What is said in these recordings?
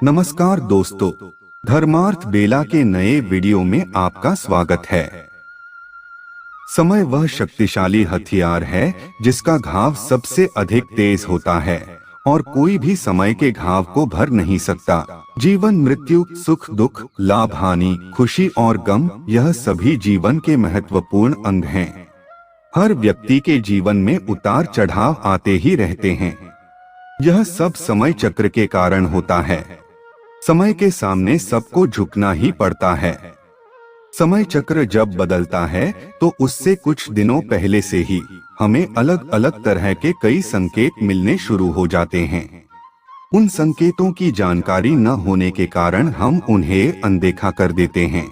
नमस्कार दोस्तों, धर्मार्थ बेला के नए वीडियो में आपका स्वागत है। समय वह शक्तिशाली हथियार है जिसका घाव सबसे अधिक तेज होता है और कोई भी समय के घाव को भर नहीं सकता। जीवन, मृत्यु, सुख दुख, लाभ हानि, खुशी और गम, यह सभी जीवन के महत्वपूर्ण अंग हैं। हर व्यक्ति के जीवन में उतार चढ़ाव आते ही रहते हैं। यह सब समय चक्र के कारण होता है। समय के सामने सबको झुकना ही पड़ता है। समय चक्र जब बदलता है तो उससे कुछ दिनों पहले से ही हमें अलग अलग तरह के कई संकेत मिलने शुरू हो जाते हैं। उन संकेतों की जानकारी न होने के कारण हम उन्हें अनदेखा कर देते हैं।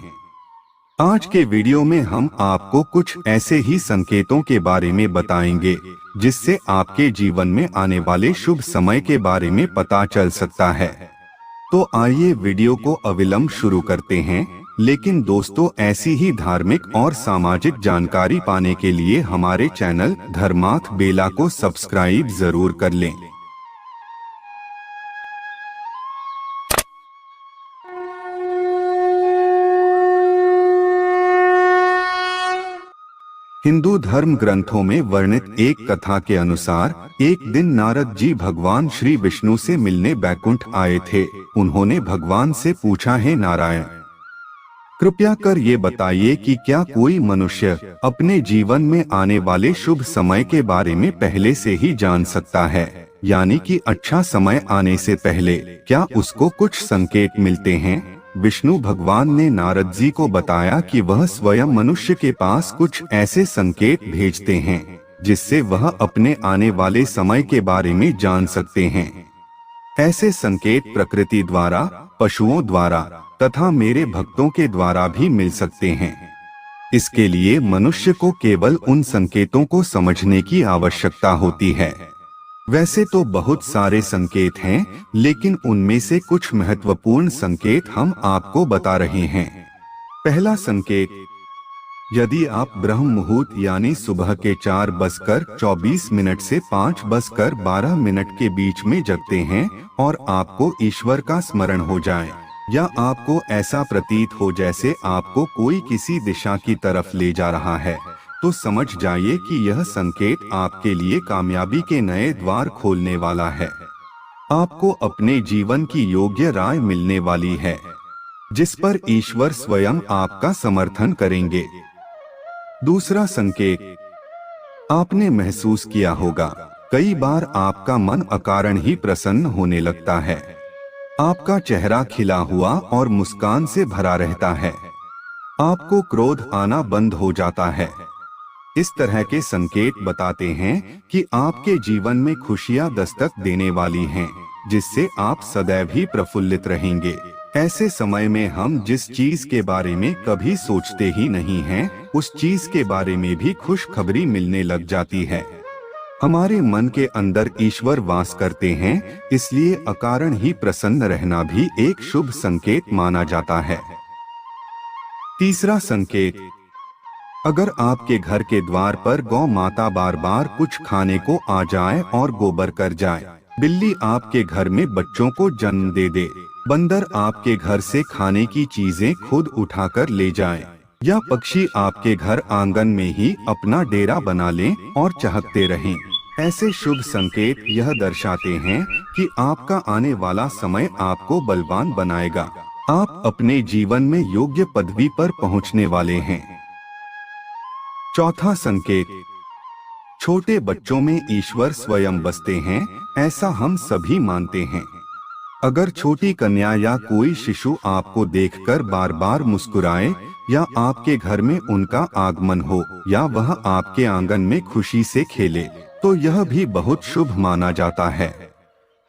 आज के वीडियो में हम आपको कुछ ऐसे ही संकेतों के बारे में बताएंगे जिससे आपके जीवन में आने वाले शुभ समय के बारे में पता चल सकता है। तो आइए वीडियो को अविलंब शुरू करते हैं। लेकिन दोस्तों, ऐसी ही धार्मिक और सामाजिक जानकारी पाने के लिए हमारे चैनल धर्मार्थ बेला को सब्सक्राइब जरूर कर लें। हिंदू धर्म ग्रंथों में वर्णित एक कथा के अनुसार एक दिन नारद जी भगवान श्री विष्णु से मिलने बैकुंठ आए थे। उन्होंने भगवान से पूछा, हे नारायण, कृपया कर ये बताइए कि क्या कोई मनुष्य अपने जीवन में आने वाले शुभ समय के बारे में पहले से ही जान सकता है, यानी कि अच्छा समय आने से पहले क्या उसको कुछ संकेत मिलते हैं? विष्णु भगवान ने नारद जी को बताया कि वह स्वयं मनुष्य के पास कुछ ऐसे संकेत भेजते हैं जिससे वह अपने आने वाले समय के बारे में जान सकते हैं। ऐसे संकेत प्रकृति द्वारा, पशुओं द्वारा तथा मेरे भक्तों के द्वारा भी मिल सकते हैं। इसके लिए मनुष्य को केवल उन संकेतों को समझने की आवश्यकता होती है। वैसे तो बहुत सारे संकेत हैं, लेकिन उनमें से कुछ महत्वपूर्ण संकेत हम आपको बता रहे हैं। पहला संकेत, यदि आप ब्रह्म मुहूर्त यानी सुबह के 4:24 से 5:12 के बीच में जगते हैं और आपको ईश्वर का स्मरण हो जाए, या आपको ऐसा प्रतीत हो जैसे आपको कोई किसी दिशा की तरफ ले जा रहा है, तो समझ जाइए कि यह संकेत आपके लिए कामयाबी के नए द्वार खोलने वाला है। आपको अपने जीवन की योग्य राय मिलने वाली है, जिस पर ईश्वर स्वयं आपका समर्थन करेंगे। दूसरा संकेत, आपने महसूस किया होगा, कई बार आपका मन अकारण ही प्रसन्न होने लगता है। आपका चेहरा खिला हुआ और मुस्कान से भरा रहता है। आपको क्रोध आना बंद हो जाता है। इस तरह के संकेत बताते हैं कि आपके जीवन में खुशियां दस्तक देने वाली हैं, जिससे आप सदैव ही प्रफुल्लित रहेंगे। ऐसे समय में हम जिस चीज के बारे में कभी सोचते ही नहीं हैं, उस चीज के बारे में भी खुशखबरी मिलने लग जाती है। हमारे मन के अंदर ईश्वर वास करते हैं, इसलिए अकारण ही प्रसन्न रहना भी एक शुभ संकेत माना जाता है। तीसरा संकेत, अगर आपके घर के द्वार पर गौ माता बार बार कुछ खाने को आ जाए और गोबर कर जाए, बिल्ली आपके घर में बच्चों को जन्म दे दे, बंदर आपके घर से खाने की चीजें खुद उठाकर ले जाए, या पक्षी आपके घर आंगन में ही अपना डेरा बना लें और चहकते रहें, ऐसे शुभ संकेत यह दर्शाते हैं कि आपका आने वाला समय आपको बलवान बनाएगा। आप अपने जीवन में योग्य पदवी पर पहुंचने वाले हैं। चौथा संकेत, छोटे बच्चों में ईश्वर स्वयं बसते हैं, ऐसा हम सभी मानते हैं। अगर छोटी कन्या या कोई शिशु आपको देखकर बार बार मुस्कुराए, या आपके घर में उनका आगमन हो, या वह आपके आंगन में खुशी से खेले, तो यह भी बहुत शुभ माना जाता है।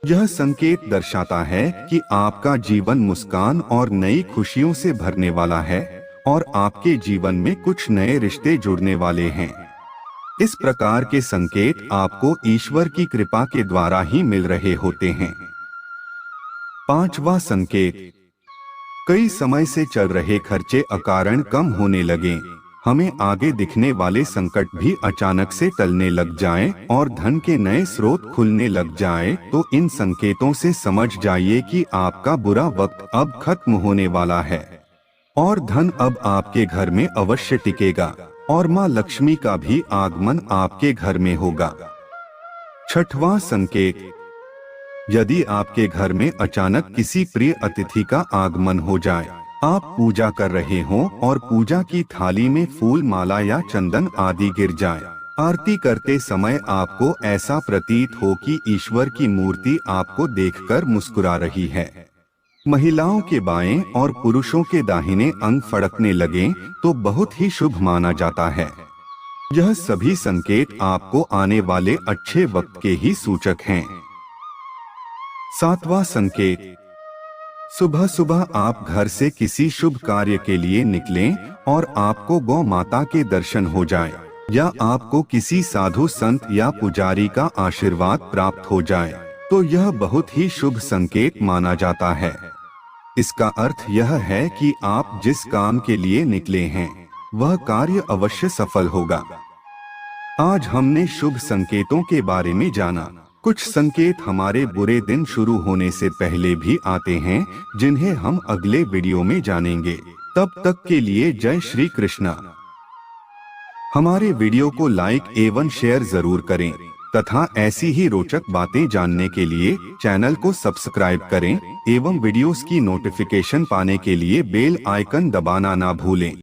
यह संकेत दर्शाता है कि आपका जीवन मुस्कान और नई खुशियों से भरने वाला है और आपके जीवन में कुछ नए रिश्ते जुड़ने वाले हैं। इस प्रकार के संकेत आपको ईश्वर की कृपा के द्वारा ही मिल रहे होते हैं। पांचवा संकेत, कई समय से चल रहे खर्चे अकारण कम होने लगे, हमें आगे दिखने वाले संकट भी अचानक से टलने लग जाएं और धन के नए स्रोत खुलने लग जाएं, तो इन संकेतों से समझ जाइए कि आपका बुरा वक्त अब खत्म होने वाला है और धन अब आपके घर में अवश्य टिकेगा और माँ लक्ष्मी का भी आगमन आपके घर में होगा। छठवां संकेत, यदि आपके घर में अचानक किसी प्रिय अतिथि का आगमन हो जाए, आप पूजा कर रहे हों और पूजा की थाली में फूल माला या चंदन आदि गिर जाए, आरती करते समय आपको ऐसा प्रतीत हो कि ईश्वर की मूर्ति आपको देखकर मुस्कुरा रही है, महिलाओं के बाएं और पुरुषों के दाहिने अंग फड़कने लगें, तो बहुत ही शुभ माना जाता है। यह सभी संकेत आपको आने वाले अच्छे वक्त के ही सूचक हैं। सातवां संकेत, सुबह सुबह आप घर से किसी शुभ कार्य के लिए निकलें और आपको गौ माता के दर्शन हो जाए या आपको किसी साधु संत या पुजारी का आशीर्वाद प्राप्त हो जाए, तो यह बहुत ही शुभ संकेत माना जाता है। इसका अर्थ यह है कि आप जिस काम के लिए निकले हैं वह कार्य अवश्य सफल होगा। आज हमने शुभ संकेतों के बारे में जाना। कुछ संकेत हमारे बुरे दिन शुरू होने से पहले भी आते हैं, जिन्हें हम अगले वीडियो में जानेंगे। तब तक के लिए जय श्री कृष्णा। हमारे वीडियो को लाइक एवं शेयर जरूर करें तथा ऐसी ही रोचक बातें जानने के लिए चैनल को सब्सक्राइब करें एवं वीडियोस की नोटिफिकेशन पाने के लिए बेल आइकन दबाना ना भूलें।